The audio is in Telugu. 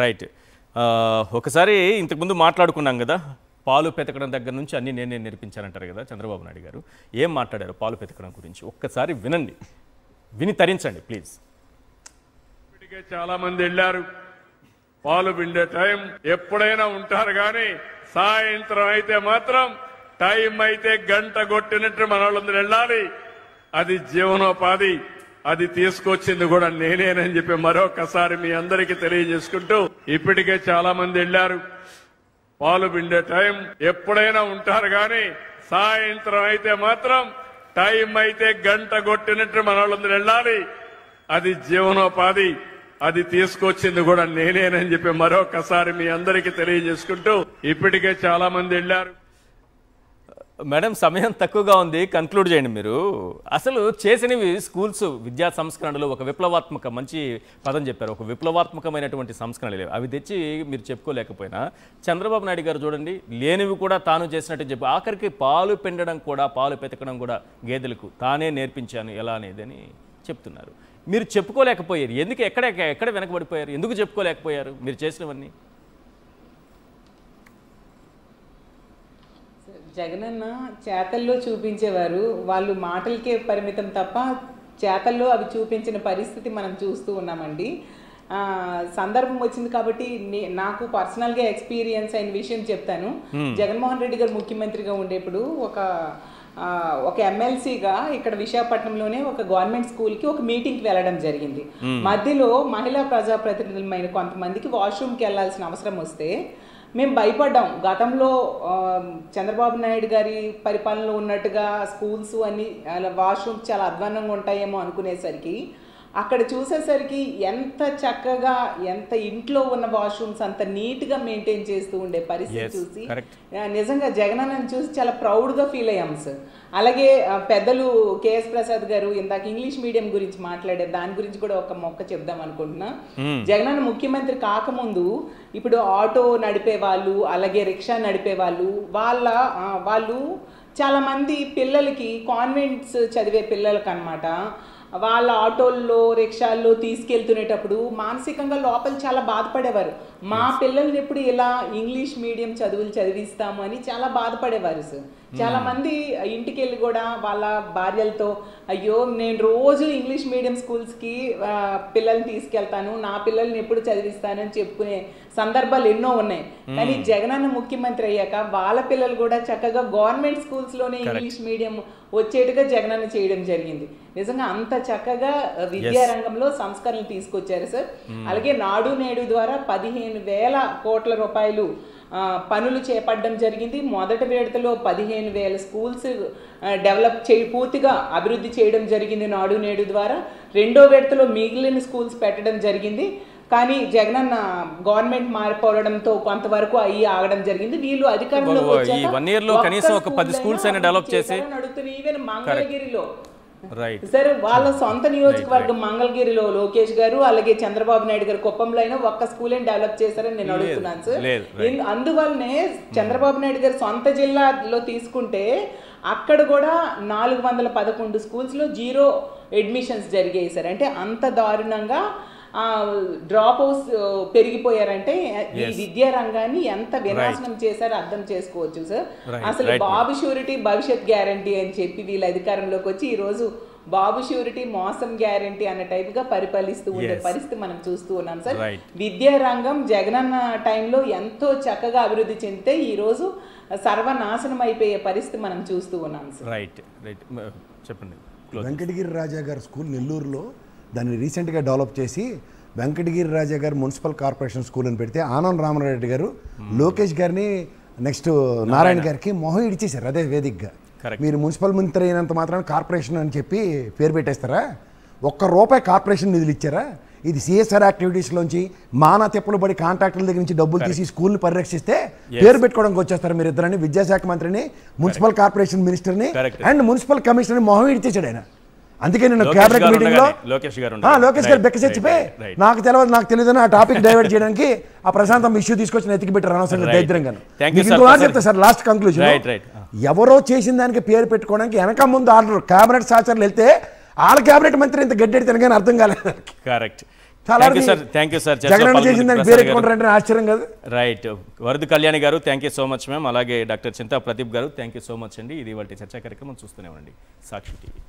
రైట్. ఒకసారి ఇంతకుముందు మాట్లాడుకున్నాం కదా, పాలు పెతకడం దగ్గర నుంచి అన్నీ నేనే నేర్పించానంటారు కదా చంద్రబాబు నాయుడు గారు. ఏం మాట్లాడారు పాలు పెతకడం గురించి ఒక్కసారి వినండి, విని తరించండి ప్లీజ్. ఇప్పటికే చాలా మంది వెళ్ళారు. పాలు పిండే టైం ఎప్పుడైనా ఉంటారు కానీ సాయంత్రం అయితే మాత్రం టైం అయితే గంట కొట్టినట్టు మన వాళ్ళందరూ వెళ్ళాలి. అది జీవనోపాధి, అది తీసుకొచ్చింది కూడా నేనేనని చెప్పి మరొకసారి మీ అందరికీ తెలియజేసుకుంటూ, ఇప్పటికే చాలా మంది వెళ్ళారు. పాలు పిండే టైం ఎప్పుడైనా ఉంటారు కానీ సాయంత్రం అయితే మాత్రం టైం అయితే గంట కొట్టినట్టు మన వాళ్ళందరూ వెళ్ళాలి. అది జీవనోపాధి, అది తీసుకొచ్చింది కూడా నేనేనని చెప్పి మరొకసారి మీ అందరికీ తెలియజేసుకుంటూ, ఇప్పటికే చాలా మంది వెళ్ళారు. మేడం సమయం తక్కువగా ఉంది, కన్క్లూడ్ చేయండి మీరు. అసలు చేసినవి స్కూల్స్ విద్యా సంస్కరణలు ఒక విప్లవాత్మక, మంచి పదం చెప్పారు, ఒక విప్లవాత్మకమైనటువంటి సంస్కరణలు అవి తెచ్చి మీరు చెప్పుకోలేకపోయినా చంద్రబాబు నాయుడు గారు చూడండి లేనివి కూడా తాను చేసినట్టు చెప్పి ఆఖరికి పాలు పిండడం కూడా, పాలు పెతకడం కూడా గేదెలకు తానే నేర్పించాను ఎలా అనేది అని చెప్తున్నారు. మీరు చెప్పుకోలేకపోయారు ఎందుకు? ఎక్కడ వెనకబడిపోయారు? ఎందుకు చెప్పుకోలేకపోయారు మీరు చేసినవన్నీ? జగనన్న చేతల్లో చూపించేవారు, వాళ్ళు మాటలకే పరిమితం తప్ప చేతల్లో అవి చూపించిన పరిస్థితి మనం చూస్తూ ఉన్నామండి. సందర్భం వచ్చింది కాబట్టి నాకు పర్సనల్గా ఎక్స్పీరియన్స్ అయిన విషయం చెప్తాను. జగన్మోహన్ రెడ్డి గారు ముఖ్యమంత్రిగా ఉండేప్పుడు ఒక ఎమ్మెల్సీగా ఇక్కడ విశాఖపట్నంలోనే ఒక గవర్నమెంట్ స్కూల్కి ఒక మీటింగ్కి వెళ్ళడం జరిగింది. మధ్యలో మహిళా ప్రజాప్రతినిధులమైన కొంతమందికి వాష్రూమ్కి వెళ్ళాల్సిన అవసరం వస్తే మేము భయపడ్డాం. గతంలో చంద్రబాబు నాయుడు గారి పరిపాలనలో ఉన్నట్టుగా స్కూల్స్ అన్ని వాష్రూమ్స్ చాలా అధ్వాన్నంగా ఉంటాయేమో అనుకునేసరికి అక్కడ చూసేసరికి ఎంత చక్కగా, ఎంత ఇంట్లో ఉన్న వాష్రూమ్స్ అంత నీట్గా మెయింటైన్ చేస్తూ ఉండే పరిస్థితి చూసి నిజంగా జగనన్నను చూసి చాలా ప్రౌడ్గా ఫీల్ అయ్యాం సార్. అలాగే పెద్దలు కేఎస్ ప్రసాద్ గారు ఇందాక ఇంగ్లీష్ మీడియం గురించి మాట్లాడారు, దాని గురించి కూడా ఒక మొక్క చెప్దాం అనుకుంటున్నా. జగనన్న ముఖ్యమంత్రి కాకముందు ఇప్పుడు ఆటో నడిపే వాళ్ళు, అలాగే రిక్షా నడిపే వాళ్ళు చాలా మంది పిల్లలకి, కాన్వెంట్స్ చదివే పిల్లలకి అన్నమాట, వాళ్ళ ఆటోల్లో రిక్షాల్లో తీసుకెళ్తునేటప్పుడు మానసికంగా లోపల చాలా బాధపడేవారు. మా పిల్లల్ని ఎప్పుడు ఇలా ఇంగ్లీష్ మీడియం చదువులు చదివిస్తాము అని చాలా బాధపడేవారు సార్. చాలా మంది ఇంటికి వెళ్ళి కూడా వాళ్ళ భార్యలతో, అయ్యో నేను రోజు ఇంగ్లీష్ మీడియం స్కూల్స్కి పిల్లల్ని తీసుకెళ్తాను, నా పిల్లల్ని ఎప్పుడు చదివిస్తానని చెప్పుకునే సందర్భాలు ఎన్నో ఉన్నాయి. కానీ జగనన్న ముఖ్యమంత్రి అయ్యాక వాళ్ళ పిల్లలు కూడా చక్కగా గవర్నమెంట్ స్కూల్స్లోనే ఇంగ్లీష్ మీడియం వచ్చేట్టుగా జగనన్న చేయడం జరిగింది. నిజంగా అంత చక్కగా విద్యారంగంలో సంస్కరణలు తీసుకొచ్చారు సార్. అలాగే నాడు నేడు ద్వారా 15,000 కోట్ల రూపాయలు పనులు చేపట్టడం జరిగింది. మొదటి విడతలో 15,000 స్కూల్స్ పూర్తిగా అభివృద్ధి చేయడం జరిగింది నాడు నేడు ద్వారా. రెండో విడతలో మిగిలిన స్కూల్స్ పెట్టడం జరిగింది. కానీ జగనన్న గవర్నమెంట్ మారిపోవడంతో కొంతవరకు ఆగడం జరిగింది. వీళ్ళు అధికారంలో ఈవెన్ మంగళగిరిలో సార్ వాళ్ళ సొంత నియోజకవర్గం మంగళగిరిలో లోకేష్ గారు, అలాగే చంద్రబాబు నాయుడు గారు కుప్పంలో అయినా ఒక్క స్కూల్ డెవలప్ చేశారని నేను అడుగుతున్నాను సార్. అందువల్లనే చంద్రబాబు నాయుడు గారు సొంత జిల్లాలో తీసుకుంటే అక్కడ కూడా 411 స్కూల్స్లో 0 అడ్మిషన్స్ జరిగాయి సార్. అంటే అంత దారుణంగా డ్రాప్ అవుట్స్ పెరిగిపోయారంటే ఈ విద్యా రంగాన్ని ఎంత వినాశనం చేశారో అర్థం చేసుకోవచ్చు సార్. అసలు బాబు షూరిటీ భవిష్యత్ గ్యారంటీ అని చెప్పి వీళ్ళ అధికారంలోకి వచ్చి ఈ రోజు బాబు షూరిటీ మోసం గ్యారంటీ అన్న టైప్ గా పరిపాలిస్తూ ఉండే పరిస్థితి మనం చూస్తూ ఉన్నాం సార్. విద్యా రంగం జగనన్న టైంలో ఎంతో చక్కగా అభివృద్ధి చెందితే ఈ రోజు సర్వనాశనం అయిపోయే పరిస్థితి మనం చూస్తూ ఉన్నాం సార్. చెప్పండి. వెంకటగిరి రాజా గారి స్కూల్ నెల్లూరులో దాన్ని రీసెంట్గా డెవలప్ చేసి వెంకటగిరి రాజా గారు మున్సిపల్ కార్పొరేషన్ స్కూల్ అని పెడితే ఆనంద్ రామరెడ్డి గారు లోకేష్ గారిని నెక్స్ట్ నారాయణ గారికి మొహం ఇడిచేశారు అదే వేదికగా. మీరు మున్సిపల్ మంత్రి అయినంత మాత్రాన కార్పొరేషన్ అని చెప్పి పేరు పెట్టేస్తారా? ₹1 కార్పొరేషన్ నిధులు ఇచ్చారా? ఇది సిఎస్ఆర్ యాక్టివిటీస్లోంచి మానా తెప్పలు పడి కాంట్రాక్టర్ల దగ్గర నుంచి డబ్బులు తీసి స్కూల్ని పరిరక్షిస్తే పేరు పెట్టుకోవడానికి వచ్చేస్తారు మీరు ఇద్దరని. విద్యాశాఖ మంత్రిని, మున్సిపల్ కార్పొరేషన్ మినిస్టర్ని అండ్ మున్సిపల్ కమిషనర్ని మొహం ఇడిచేశాడు ఆయన. అందుకే నేను క్యాబినెట్ మీటింగ్ లో లోకేష్ గారు బెక్క చచ్చిపోయి నాకు తెలియదు ఆ టాపిక్ డైవర్ట్ చేయడానికి ఆ ప్రశాంతం ఇష్యూ తీసుకొచ్చి ఎత్తికి పెట్టారు అనవసరంగా దరిద్రంగా. ఇంకో చెప్తా సార్ లాస్ట్ కంక్లూజన్, ఎవరో చేసిన దానికి పేరు పెట్టుకోవడానికి వెనక ముందు ఆర్డర్ క్యాబినెట్ సహచరులు వెళ్తే వాళ్ళ క్యాబినెట్ మంత్రి ఇంత గడ్డెడి తినగానే అర్థం కాలేదు. కరెక్ట్. చాలా థ్యాంక్ యూ సార్ జగన్ చేసిన దానికి పేరు ఎక్కుంటారంటే ఆశ్చర్యం కాదు. రైట్. వరదు కళ్యాణి గారు thank you so much ma'am. అలాగే డాక్టర్ చింతా ప్రదీప్ గారు థ్యాంక్ యూ సో మచ్ అండి. ఇది వాటి చర్చా కార్యక్రమం చూస్తూనే ఉండండి సాక్షి టీవీ.